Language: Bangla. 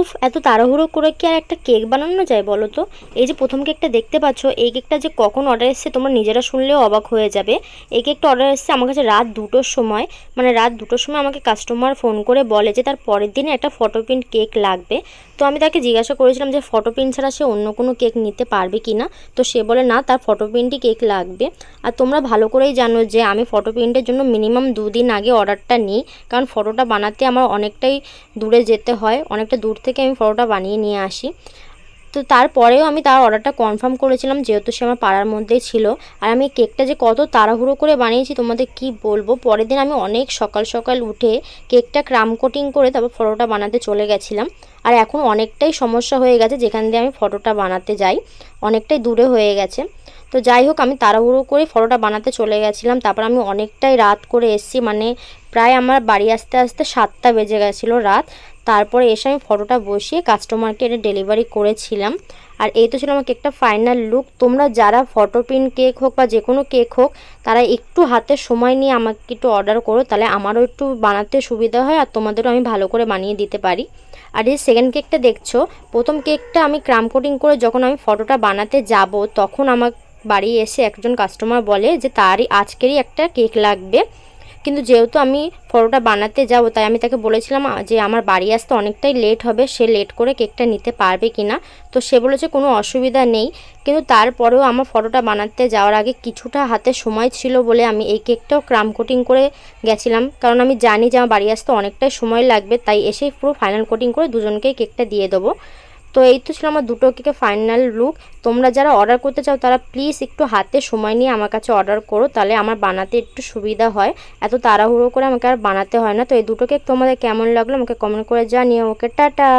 উফ, এত তাড়াহুড়ো করে কি আর একটা কেক বানানো যায় বলো তো? এই যে প্রথম কেকটা দেখতে পাচ্ছ, এই কেকটা যে কখন অর্ডার এসেছে তোমরা নিজেরা শুনলেও অবাক হয়ে যাবে। এই কেকটা অর্ডার এসেছে আমার কাছে রাত 2টোর সময়। মানে রাত 2টোর সময় আমাকে কাস্টমার ফোন করে বলে যে তার পরের দিনে একটা ফটো প্রিন্ট কেক লাগবে। তো আমি তাকে জিজ্ঞাসা করেছিলাম যে ফটো প্রিন্ট ছাড়া সে অন্য কোনো কেক নিতে পারবে কি না। তো সে বলে না, তার ফটো প্রিন্টই কেক লাগবে। আর তোমরা ভালো করেই জানো যে আমি ফটো প্রিন্টের জন্য মিনিমাম 2 দিন আগে অর্ডারটা নিই, কারণ ফটোটা বানাতে আমার অনেকটাই দূরে যেতে হয়, অনেকটা দূর থেকে আমি ফটোটা বানিয়ে নিয়ে আসি। তো তারপরেও আমি তার অর্ডারটা কনফার্ম করেছিলাম, যেহেতু সে আমার পাড়ার মধ্যেই ছিল। আর আমি কেকটা যে কত তাড়াহুড়ো করে বানিয়েছি তোমাদের কি বলবো। পরের দিন আমি অনেক সকাল সকাল উঠে কেকটা ক্রাম কোটিং করে তারপর ফটোটা বানাতে চলে গেছিলাম। আর এখন অনেকটাই সমস্যা হয়ে গেছে, যেখান দিয়ে আমি ফটোটা বানাতে যাই অনেকটাই দূরে হয়ে গেছে। তো যাই হোক, আমি তাড়াহুড়ো করে ফটোটা বানাতে চলে গেছিলাম। তারপর আমি অনেকটাই রাত করে এসেছি, মানে প্রায় আমার বাড়ি আসতে আসতে 7টা বেজে গেছিলো রাত। তারপরে এসে আমি ফটোটা বসিয়ে কাস্টমারকে এটা ডেলিভারি করেছিলাম। আর এই তো ছিল আমার কেকটা ফাইনাল লুক। তোমরা যারা ফটো প্রিন্ট কেক হোক বা যে কোনো কেক হোক, তারা একটু হাতে সময় নিয়ে আমাকে একটু অর্ডার করো, তাহলে আমারও একটু বানাতে সুবিধা হয় আর তোমাদেরও আমি ভালো করে বানিয়ে দিতে পারি। আর এই সেকেন্ড কেকটা দেখছো, প্রথম কেকটা আমি ক্রাম কোটিং করে যখন আমি ফটোটা বানাতে যাব, তখন আমার বাড়ি এসে একজন কাস্টমার বলে যে তারই আজকেরই একটা কেক লাগবে। কিন্তু যেহেতু আমি ফটোটা বানাতে যাব, তাই আমি তাকে বলেছিলাম যে আমার বাড়ি আসতে অনেকটাই লেট হবে, সে লেট করে কেকটা নিতে পারবে কি না। তো সে বলেছে কোনো অসুবিধা নেই। কিন্তু তারপরেও আমার ফটোটা বানাতে যাওয়ার আগে কিছুটা হাতে সময় ছিল বলে আমি এই কেকটাও ক্রাম কোটিং করে গেছিলাম, কারণ আমি জানি যে আমার বাড়ি আসতে অনেকটাই সময় লাগবে। তাই এসেই পুরো ফাইনাল কোটিং করে দুজনকেই কেকটা দিয়ে দেবো। তো এই তো ছিল আমার দুটো কেকের ফাইনাল লুক। তোমরা যারা অর্ডার করতে চাও তারা প্লিজ একটু হাতে সময় নিয়ে আমার কাছে অর্ডার করো, তাহলে আমার বানাতে একটু সুবিধা হয়। এত তাড়াহুড়ো করে আমাকে আর বানাতে হয় না। তো এই দুটো কেক তোমাদের কেমন লাগলো আমাকে কমেন্ট করে জানিও। ওকে, টাটা।